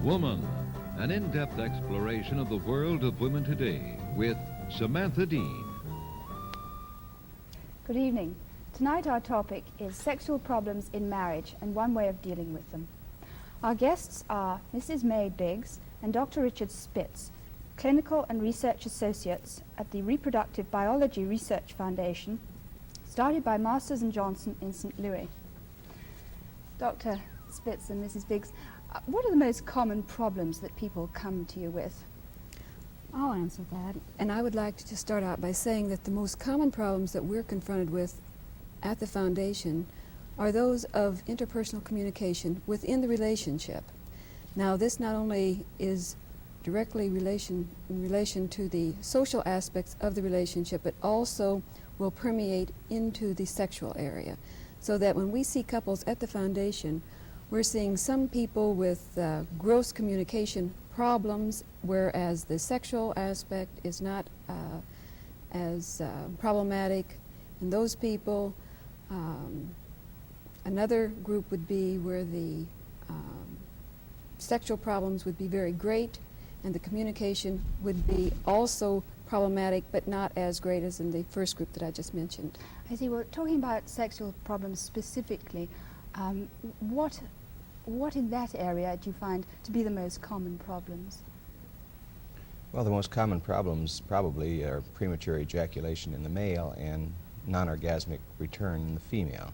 Woman, an in-depth exploration of the world of women today with Samantha Dean. Good evening. Tonight our topic is sexual problems in marriage and one way of dealing with them. Our guests are Mrs. Mae Biggs and Dr. Richard Spitz, clinical and research associates at the Reproductive Biology Research Foundation, started by Masters and Johnson in St. Louis. Dr. Spitz and Mrs. Biggs, what are the most common problems that people come to you with? I'll answer that. And I would like to just start out by saying that the most common problems that we're confronted with at the foundation are those of interpersonal communication within the relationship. Now, this not only is directly in relation to the social aspects of the relationship, but also will permeate into the sexual area. So that when we see couples at the foundation, we're seeing some people with gross communication problems, whereas the sexual aspect is not as problematic in those people. Another group would be where the sexual problems would be very great and the communication would be also problematic but not as great as in the first group that I just mentioned. I see. Well, talking about sexual problems specifically, what in that area do you find to be the most common problems? Well, the most common problems probably are premature ejaculation in the male and non-orgasmic return in the female.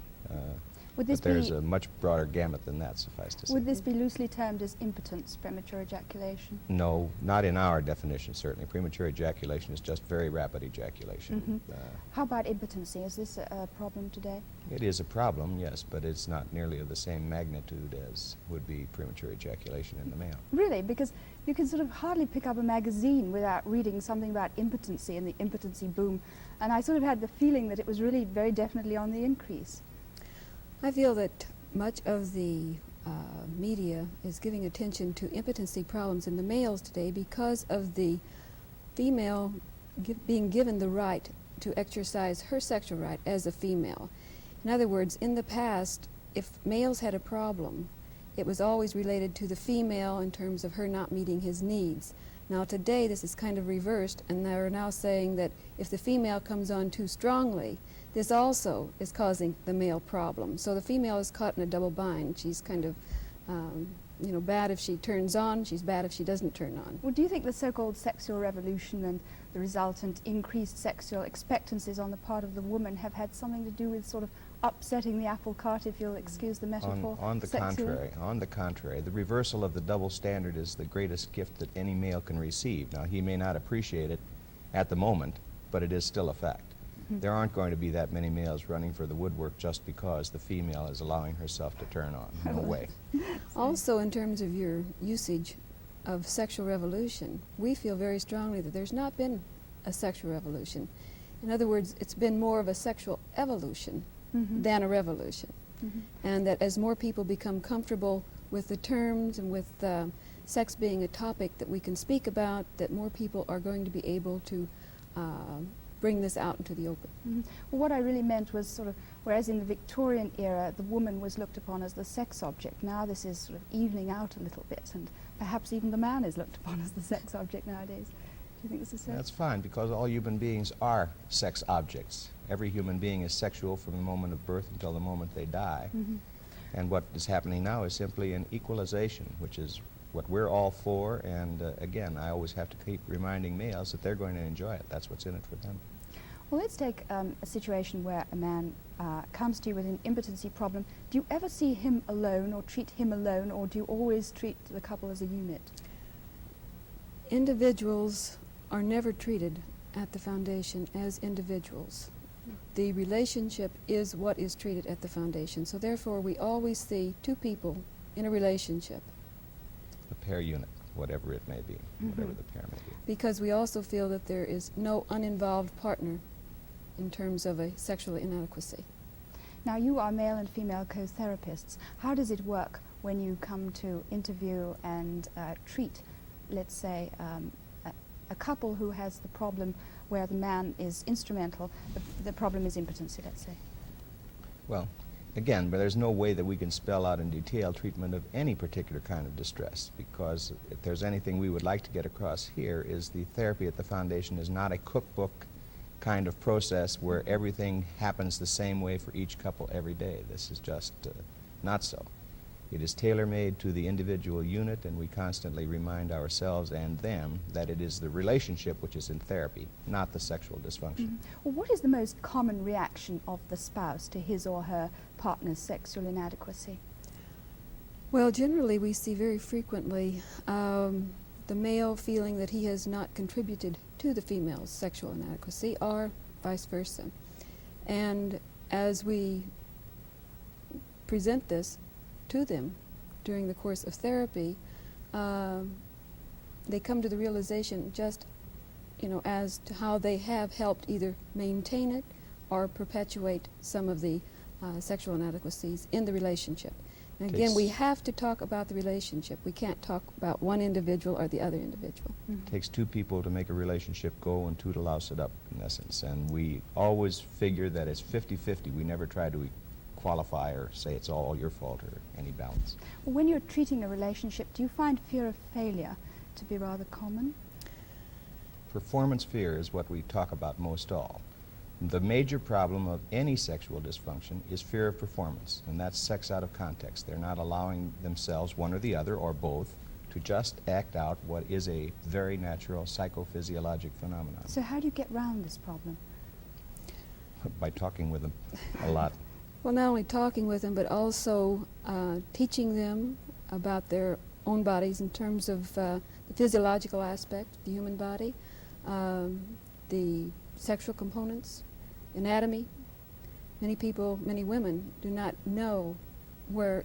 Would this but there's a much broader gamut than that, suffice to say. Would this be loosely termed as impotence, premature ejaculation? No, not in our definition, certainly. Premature ejaculation is just very rapid ejaculation. How about impotency? Is this a problem today? It is a problem, yes, but it's not nearly of the same magnitude as would be premature ejaculation in the male. Really? Because you can sort of hardly pick up a magazine without reading something about impotency and the impotency boom. And I sort of had the feeling that it was really very definitely on the increase. I feel that much of the media is giving attention to impotency problems in the males today because of the female being given the right to exercise her sexual right as a female. In other words, in the past, if males had a problem, it was always related to the female in terms of her not meeting his needs. Now today this is kind of reversed, and they're now saying that if the female comes on too strongly, this also is causing the male problem. So the female is caught in a double bind. She's kind of, bad if she turns on, she's bad if she doesn't turn on. Well, do you think the so-called sexual revolution and the resultant increased sexual expectancies on the part of the woman have had something to do with sort of upsetting the apple cart, if you'll excuse the metaphor? On the contrary, the reversal of the double standard is the greatest gift that any male can receive. Now, he may not appreciate it at the moment, but it is still a fact. There aren't going to be that many males running for the woodwork just because the female is allowing herself to turn on. No way. Also, in terms of your usage of sexual revolution, we feel very strongly that there's not been a sexual revolution. In other words, it's been more of a sexual evolution than a revolution. And that as more people become comfortable with the terms and with sex being a topic that we can speak about, that more people are going to be able to bring this out into the open. Well, what I really meant was sort of, whereas in the Victorian era the woman was looked upon as the sex object, now this is sort of evening out a little bit, and perhaps even the man is looked upon as the sex object nowadays. Do you think this is so? That's fine, because all human beings are sex objects. Every human being is sexual from the moment of birth until the moment they die. And what is happening now is simply an equalization, which is what we're all for, and again, I always have to keep reminding males that they're going to enjoy it. That's what's in it for them. Well, let's take a situation where a man comes to you with an impotency problem. Do you ever see him alone or treat him alone, or do you always treat the couple as a unit? Individuals are never treated at the foundation as individuals. The relationship is what is treated at the foundation, so therefore we always see two people in a relationship. A pair unit, whatever it may be, whatever the pair may be. Because we also feel that there is no uninvolved partner in terms of a sexual inadequacy. Now, you are male and female co-therapists. How does it work when you come to interview and treat, let's say, a couple who has the problem where the man is instrumental, the problem is impotency, let's say? Well, Again, but there's no way that we can spell out in detail treatment of any particular kind of distress, because if there's anything we would like to get across here is the therapy at the Foundation is not a cookbook kind of process where everything happens the same way for each couple every day. This is just not so. It is tailor-made to the individual unit, and we constantly remind ourselves and them that it is the relationship which is in therapy, not the sexual dysfunction. Well, what is the most common reaction of the spouse to his or her partner's sexual inadequacy? Well, generally we see very frequently the male feeling that he has not contributed to the female's sexual inadequacy, or vice versa. And as we present this to them during the course of therapy, they come to the realization just, as to how they have helped either maintain it or perpetuate some of the sexual inadequacies in the relationship. And again, we have to talk about the relationship. We can't talk about one individual or the other individual. It takes two people to make a relationship go and two to louse it up, in essence. And we always figure that it's 50-50. We never try to qualify or say it's all your fault or any balance. Well, when you're treating a relationship, do you find fear of failure to be rather common? Performance fear is what we talk about most all. The major problem of any sexual dysfunction is fear of performance, and that's sex out of context. They're not allowing themselves, one or the other, or both, to just act out what is a very natural psychophysiologic phenomenon. So how do you get around this problem? By talking with them a lot. Well, not only talking with them, but also teaching them about their own bodies in terms of the physiological aspect, the human body, the sexual components, anatomy. Many people, many women, do not know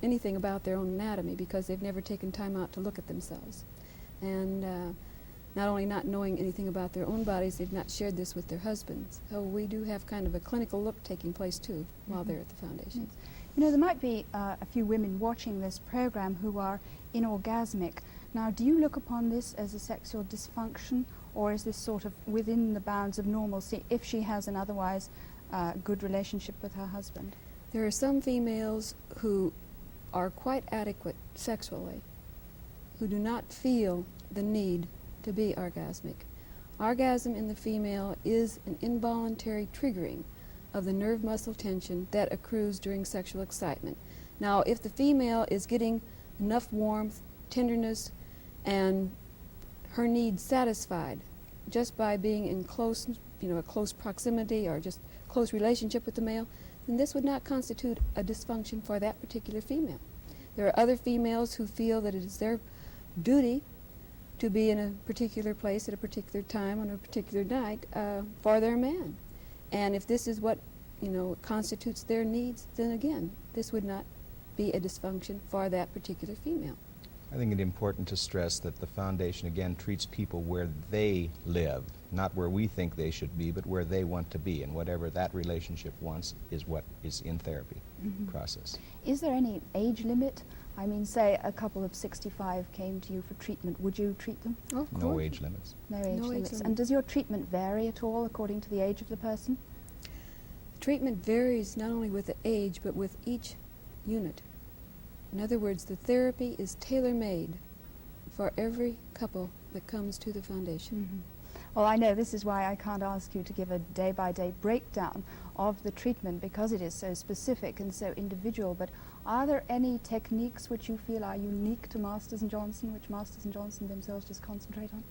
anything about their own anatomy because they've never taken time out to look at themselves. And not only not knowing anything about their own bodies, they've not shared this with their husbands. So we do have kind of a clinical look taking place too while they're at the Foundation. Yes. There might be a few women watching this program who are inorgasmic. Now, do you look upon this as a sexual dysfunction, or is this sort of within the bounds of normalcy if she has an otherwise good relationship with her husband? There are some females who are quite adequate sexually, who do not feel the need to be orgasmic. Orgasm in the female is an involuntary triggering of the nerve muscle tension that accrues during sexual excitement. Now, if the female is getting enough warmth, tenderness, and her needs satisfied just by being in close proximity or just close relationship with the male, then this would not constitute a dysfunction for that particular female. There are other females who feel that it is their duty to be in a particular place at a particular time on a particular night for their man. And if this is what constitutes their needs, then again, this would not be a dysfunction for that particular female. I think it's important to stress that the Foundation, again, treats people where they live, not where we think they should be, but where they want to be. And whatever that relationship wants is what is in therapy process. Is there any age limit? I mean, say a couple of 65 came to you for treatment. Would you treat them? Oh, of No course. age limits. No age No age limits. limit. And does your treatment vary at all according to the age of the person? Treatment varies not only with the age, but with each unit. In other words, the therapy is tailor-made for every couple that comes to the Foundation. Well, I know this is why I can't ask you to give a day-by-day breakdown of the treatment, because it is so specific and so individual, but are there any techniques which you feel are unique to Masters and Johnson, which Masters and Johnson themselves just concentrate on?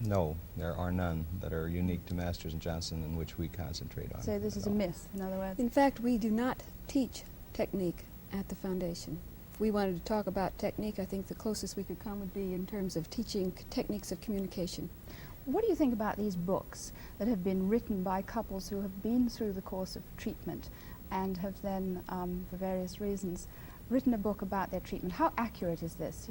No, there are none that are unique to Masters and Johnson in which we concentrate on. So this is a myth, in other words? In fact, we do not teach technique at the Foundation. If we wanted to talk about technique, I think the closest we could come would be in terms of teaching techniques of communication. What do you think about these books that have been written by couples who have been through the course of treatment and have then, for various reasons, written a book about their treatment? How accurate is this?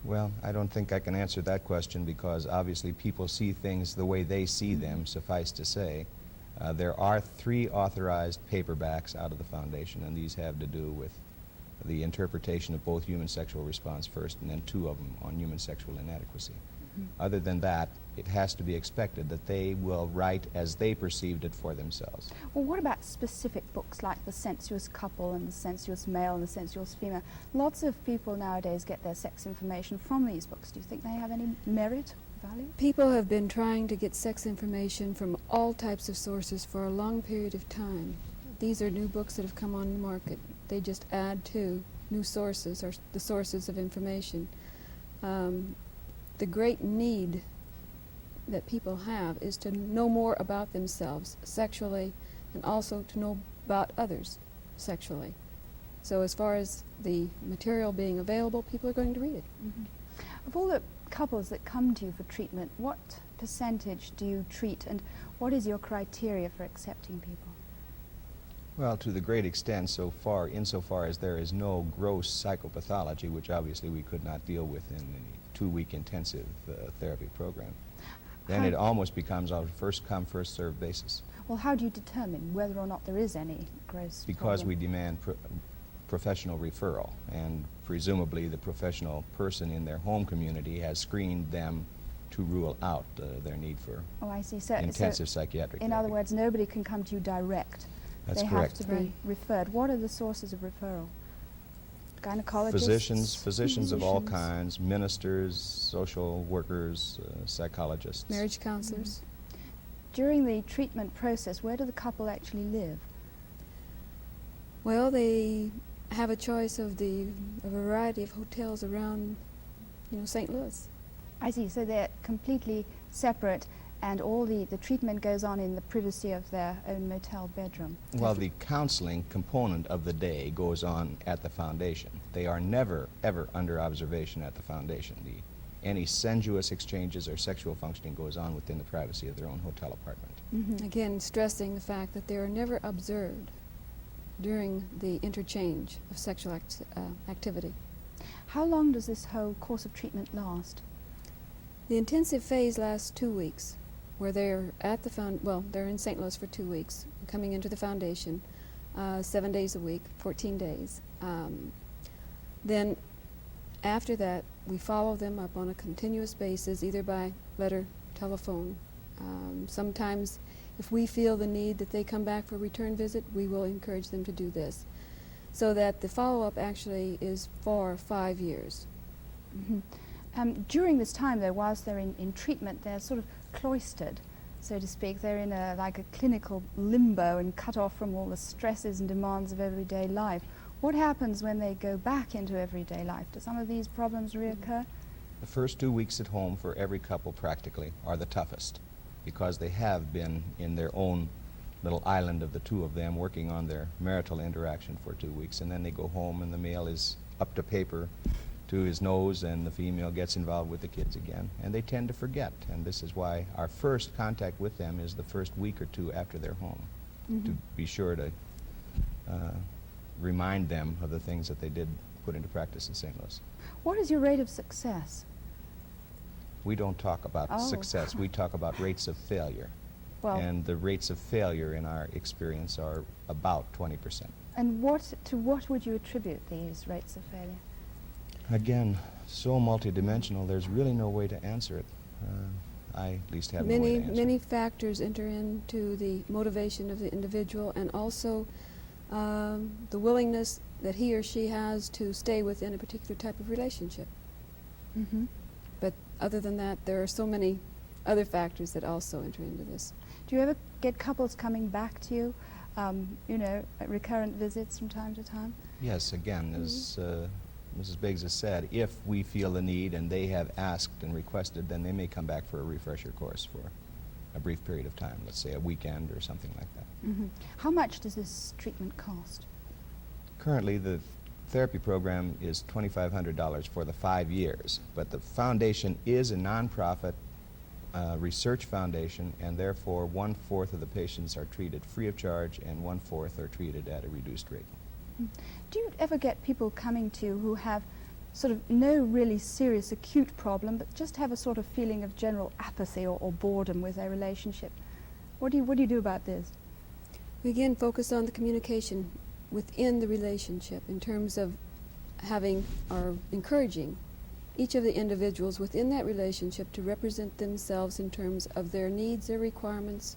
Well, I don't think I can answer that question because obviously people see things the way they see them, suffice to say. There are 3 authorized paperbacks out of the Foundation, and these have to do with the interpretation of both human sexual response first, and then 2 of them on human sexual inadequacy. Other than that, it has to be expected that they will write as they perceived it for themselves. Well, what about specific books like The Sensuous Couple and The Sensuous Male and The Sensuous Female? Lots of people nowadays get their sex information from these books. Do you think they have any merit, value? People have been trying to get sex information from all types of sources for a long period of time. These are new books that have come on the market. They just add to new sources, or the sources of information. The great need that people have is to know more about themselves sexually, and also to know about others sexually. So as far as the material being available, people are going to read it. Mm-hmm. Of all the couples that come to you for treatment, what percentage do you treat, and what is your criteria for accepting people? Well, to the great extent, so far, insofar as there is no gross psychopathology, which obviously we could not deal with in a 2-week intensive therapy program, then it almost becomes a first-come, first-served basis. Well, how do you determine whether or not there is any gross Because problem? we demand professional referral, and presumably the professional person in their home community has screened them to rule out their need for Oh, I see. So, intensive psychiatric in therapy. other words, nobody can come to you direct. That's they correct. have to be Right. referred. What are the sources of referral? Gynecologists? Physicians of all Physicians. kinds, ministers, social workers, psychologists. Marriage counselors. During the treatment process, where do the couple actually live? Well, they have a choice of a variety of hotels around, St. Louis. I see. So they're completely separate, and all the treatment goes on in the privacy of their own motel bedroom. Well, the counseling component of the day goes on at the foundation. They are never, ever under observation at the foundation. Any sensuous exchanges or sexual functioning goes on within the privacy of their own hotel apartment. Mm-hmm. Again, stressing the fact that they are never observed during the interchange of sexual activity. How long does this whole course of treatment last? The intensive phase lasts 2 weeks, where they're at the they're in St. Louis for 2 weeks, coming into the foundation, 7 days a week, 14 days. Then after that, we follow them up on a continuous basis, either by letter, telephone. Sometimes, if we feel the need that they come back for a return visit, we will encourage them to do this, so that the follow-up actually is for 5 years. Mm-hmm. During this time, though, whilst they're in treatment, they're sort of cloistered, so to speak. They're in like a clinical limbo and cut off from all the stresses and demands of everyday life. What happens when they go back into everyday life? Do some of these problems reoccur? The first 2 weeks at home for every couple practically are the toughest, because they have been in their own little island of the two of them working on their marital interaction for 2 weeks, and then they go home and the male is up to paper to his nose and the female gets involved with the kids again, and they tend to forget. And this is why our first contact with them is the first week or two after they're home, Mm-hmm. to be sure to remind them of the things that they did put into practice in St. Louis. What is your rate of success? We don't talk about Oh. success, we talk about rates of failure. Well, And the rates of failure in our experience are about 20%. and to what would you attribute these rates of failure? Again, so multidimensional, there's really no way to answer it. I at least have no way Many, to answer many it. factors enter into the motivation of the individual, and also the willingness that he or she has to stay within a particular type of relationship. Mm-hmm. But other than that, there are so many other factors that also enter into this. Do you ever get couples coming back to you, at recurrent visits from time to time? Yes, again, as Mrs. Biggs has said, if we feel the need and they have asked and requested, then they may come back for a refresher course for a brief period of time, let's say a weekend or something like that. Mm-hmm. How much does this treatment cost? Currently, the therapy program is $2,500 for the 5 years, but the foundation is a nonprofit research foundation, and therefore 1/4 of the patients are treated free of charge and 1/4 are treated at a reduced rate. Do you ever get people coming to you who have sort of no really serious acute problem, but just have a sort of feeling of general apathy or boredom with their relationship? What do you do about this? We again focus on the communication within the relationship in terms of having or encouraging each of the individuals within that relationship to represent themselves in terms of their needs, their requirements,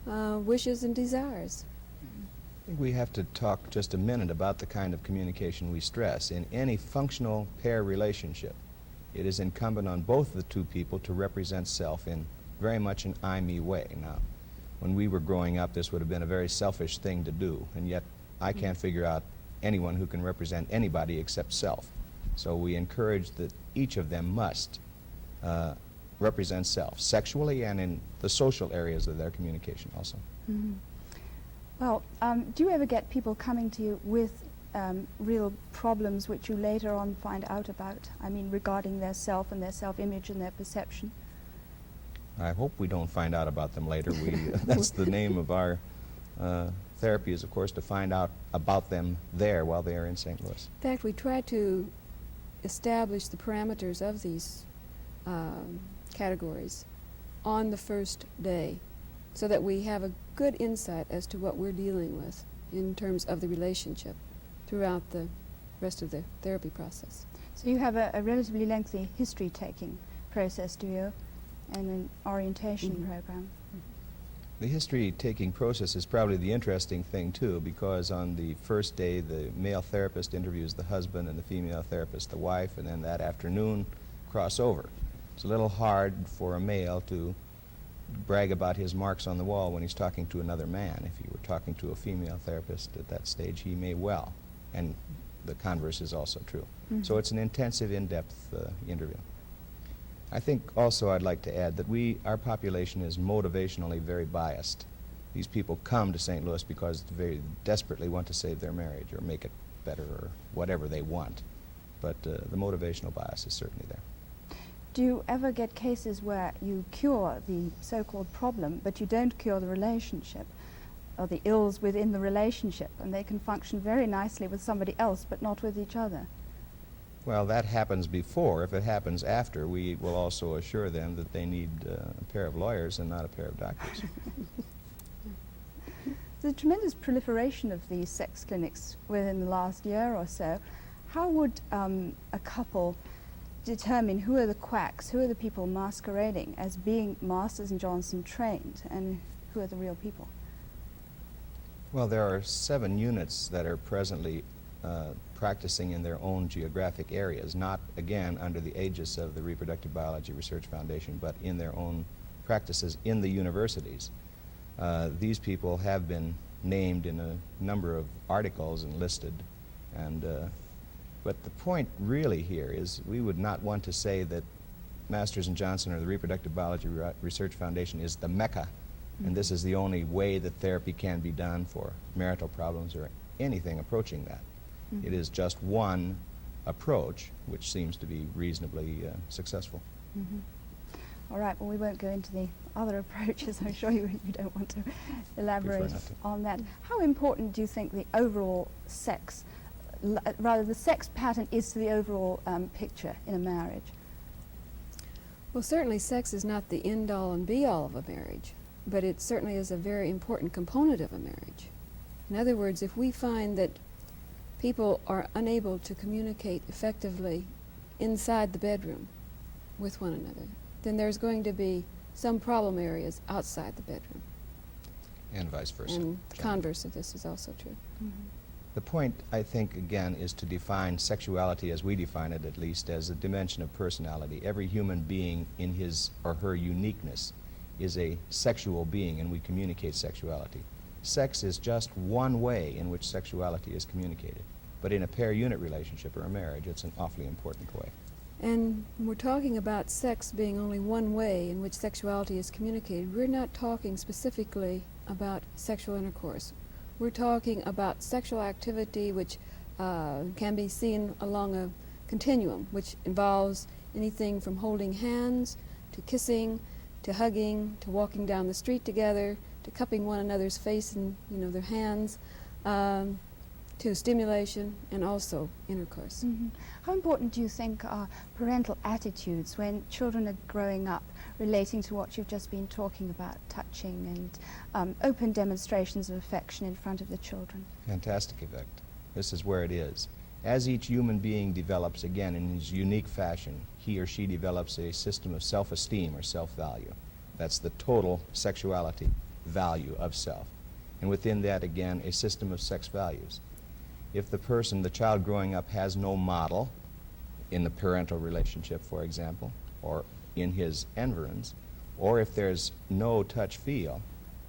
wishes, and desires. I think we have to talk just a minute about the kind of communication we stress. In any functional pair relationship, it is incumbent on both of the two people to represent self in very much an I-me way. Now, when we were growing up, this would have been a very selfish thing to do, and yet I can't figure out anyone who can represent anybody except self. So we encourage that each of them must represent self, sexually and in the social areas of their communication also. Mm-hmm. Well, do you ever get people coming to you with real problems which you later on find out about? I mean, regarding their self and their self-image and their perception? I hope we don't find out about them later. That's the name of our therapy, is of course to find out about them there while they are in St. Louis. In fact, we try to establish the parameters of these categories on the first day, so that we have a good insight as to what we're dealing with in terms of the relationship throughout the rest of the therapy process. So you have a relatively lengthy history-taking process, do you, and an orientation program? The history-taking process is probably the interesting thing, too, because on the first day, the male therapist interviews the husband and the female therapist the wife, and then that afternoon cross over. It's a little hard for a male to brag about his marks on the wall when he's talking to another man. If he were talking to a female therapist at that stage, he may well, and the converse is also true. So it's an intensive, in-depth interview. I think also I'd like to add that our population is motivationally very biased. These people come to St. Louis because they very desperately want to save their marriage or make it better or whatever they want. But the motivational bias is certainly there. Do you ever get cases where you cure the so-called problem, but you don't cure the relationship, or the ills within the relationship, and they can function very nicely with somebody else, but not with each other? Well, that happens before. If it happens after, we will also assure them that they need a pair of lawyers and not a pair of doctors. There's a tremendous proliferation of these sex clinics within the last year or so. How would a couple determine who are the quacks, who are the people masquerading as being Masters and Johnson trained, and who are the real people? Well, there are 7 units that are presently practicing in their own geographic areas, not, again, under the aegis of the Reproductive Biology Research Foundation, but in their own practices in the universities. These people have been named in a number of articles and listed, and but the point really here is we would not want to say that Masters and Johnson or the Reproductive Biology Research Foundation is the Mecca, and this is the only way that therapy can be done for marital problems or anything approaching that. It is just one approach which seems to be reasonably successful. All right, well, we won't go into the other approaches. I'm sure you don't want to elaborate on that. How important do you think the overall sex, rather the sex pattern, is to the overall picture in a marriage? Well, certainly sex is not the end-all and be-all of a marriage, but it certainly is a very important component of a marriage. In other words, if we find that people are unable to communicate effectively inside the bedroom with one another, then there's going to be some problem areas outside the bedroom. And vice versa. And the converse of this is also true. The point, I think, again, is to define sexuality as we define it, at least, as a dimension of personality. Every human being in his or her uniqueness is a sexual being, and we communicate sexuality. Sex is just one way in which sexuality is communicated. But in a pair-unit relationship or a marriage, it's an awfully important way. And when we're talking about sex being only one way in which sexuality is communicated, we're not talking specifically about sexual intercourse. We're talking about sexual activity which can be seen along a continuum, which involves anything from holding hands, to kissing, to hugging, to walking down the street together, to cupping one another's face and their hands, to stimulation and also intercourse. How important do you think are parental attitudes when children are growing up, relating to what you've just been talking about, touching and open demonstrations of affection in front of the children? Fantastic effect. This is where it is. As each human being develops, again, in his unique fashion, he or she develops a system of self-esteem or self-value. That's the total sexuality value of self. And within that, again, a system of sex values. If the person, the child growing up, has no model in the parental relationship, for example, or in his environs, or if there's no touch-feel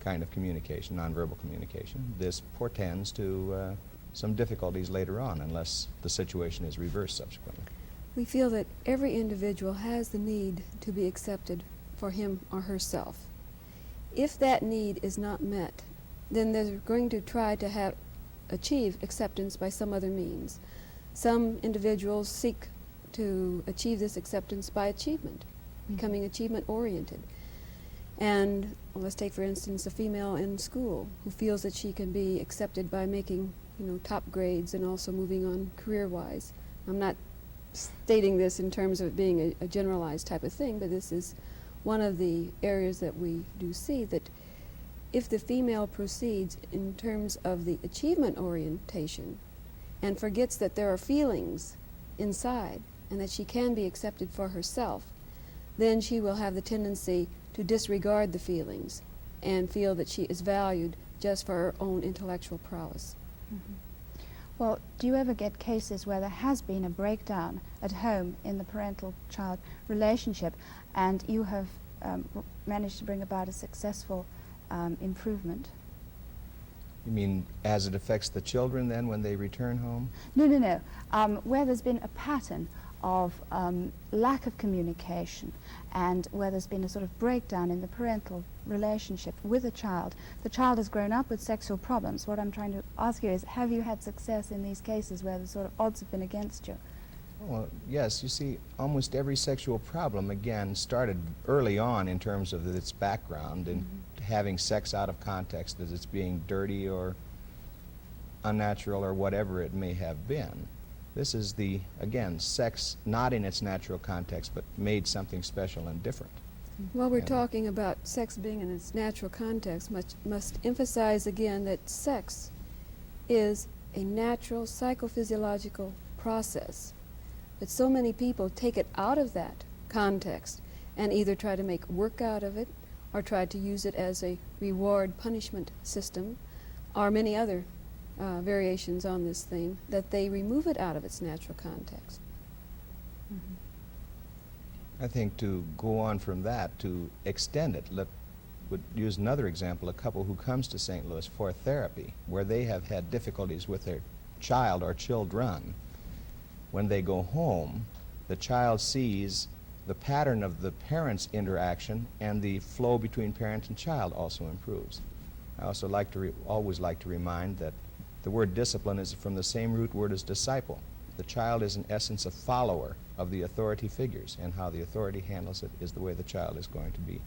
kind of communication, nonverbal communication, this portends to some difficulties later on, unless the situation is reversed subsequently. We feel that every individual has the need to be accepted for him or herself. If that need is not met, then they're going to try to achieve acceptance by some other means. Some individuals seek to achieve this acceptance by achievement, becoming achievement-oriented. And let's take, for instance, a female in school who feels that she can be accepted by making, top grades and also moving on career-wise. I'm not stating this in terms of it being a generalized type of thing, but this is one of the areas that we do see, that if the female proceeds in terms of the achievement orientation and forgets that there are feelings inside and that she can be accepted for herself, then she will have the tendency to disregard the feelings and feel that she is valued just for her own intellectual prowess. Well, do you ever get cases where there has been a breakdown at home in the parental-child relationship and you have managed to bring about a successful improvement? You mean as it affects the children then when they return home? No. Where there's been a pattern of lack of communication and where there's been a sort of breakdown in the parental relationship with the child has grown up with sexual problems. What I'm trying to ask you is, have you had success in these cases where the sort of odds have been against you? Well, yes. You see, almost every sexual problem, again, started early on in terms of its background and having sex out of context, as it's being dirty or unnatural or whatever it may have been. This is again, sex not in its natural context, but made something special and different. While we're talking about sex being in its natural context, must emphasize again that sex is a natural psychophysiological process. But so many people take it out of that context and either try to make work out of it or try to use it as a reward-punishment system or many other variations on this theme, that they remove it out of its natural context. I think to go on from that, to extend it, would use another example, a couple who comes to St. Louis for therapy, where they have had difficulties with their child or children. When they go home, the child sees the pattern of the parents' interaction and the flow between parent and child also improves. I also always like to remind that the word discipline is from the same root word as disciple. The child is in essence a follower of the authority figures, and how the authority handles it is the way the child is going to be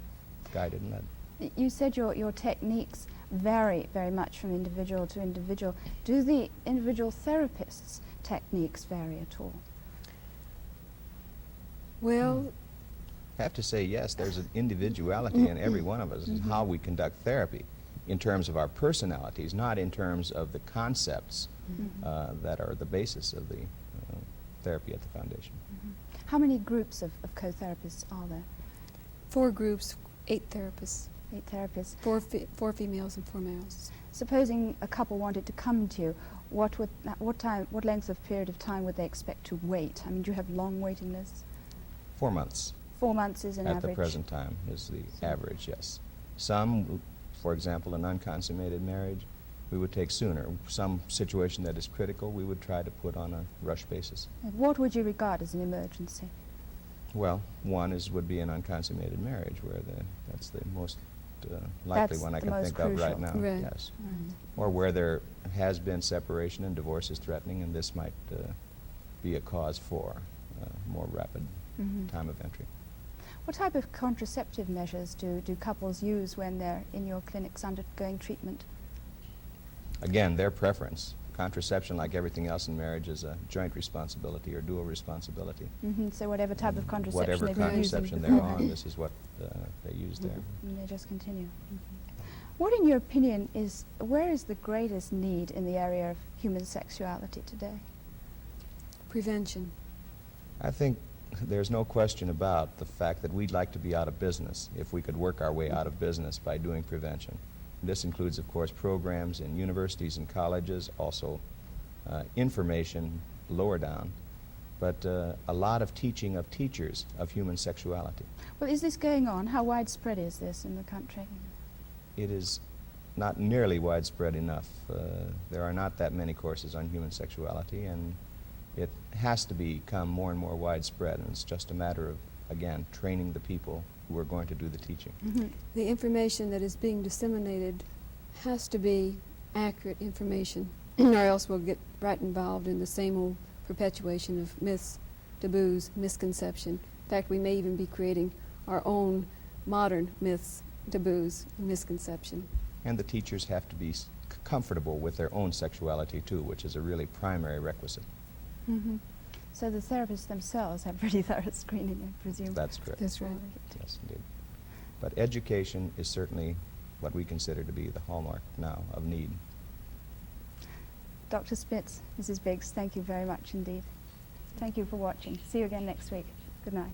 guided and led. You said your techniques vary very much from individual to individual. Do the individual therapists' techniques vary at all? Well, I have to say yes, there's an individuality in every one of us in how we conduct therapy, in terms of our personalities, not in terms of the concepts that are the basis of the therapy at the foundation. How many groups of co-therapists are there? 4 groups, 8 therapists. 8 therapists. 4 females and 4 males. Supposing a couple wanted to come to you, what length of period of time would they expect to wait? I mean, do you have long waiting lists? 4 months. 4 months is an average? At the present time is the average, yes. Some, for example, an unconsummated marriage, we would take sooner. Some situation that is critical, we would try to put on a rush basis. And what would you regard as an emergency? Well, one would be an unconsummated marriage, where that's the most likely one I can think of right now. Right. Yes. Or where there has been separation and divorce is threatening, and this might be a cause for more rapid time of entry. What type of contraceptive measures do couples use when they're in your clinics undergoing treatment? Again, their preference. Contraception, like everything else in marriage, is a joint responsibility or dual responsibility. So whatever type of contraception Whatever they've been contraception using they're before. on, this is what they use there. And they just continue. What, in your opinion, where is the greatest need in the area of human sexuality today? prevention? I think there's no question about the fact that we'd like to be out of business if we could work our way out of business by doing prevention. This includes, of course, programs in universities and colleges, also information lower down, but a lot of teaching of teachers of human sexuality. Well, is this going on? How widespread is this in the country? It is not nearly widespread enough. There are not that many courses on human sexuality, and it has to become more and more widespread, and it's just a matter of, again, training the people who are going to do the teaching. The information that is being disseminated has to be accurate information, or else we'll get right involved in the same old perpetuation of myths, taboos, misconception. In fact, we may even be creating our own modern myths, taboos, misconception. And the teachers have to be comfortable with their own sexuality, too, which is a really primary requisite. So the therapists themselves have pretty thorough screening, I presume. That's correct. That's right. Yes, indeed. But education is certainly what we consider to be the hallmark now of need. Dr. Spitz, Mrs. Biggs, thank you very much indeed. Thank you for watching. See you again next week. Good night.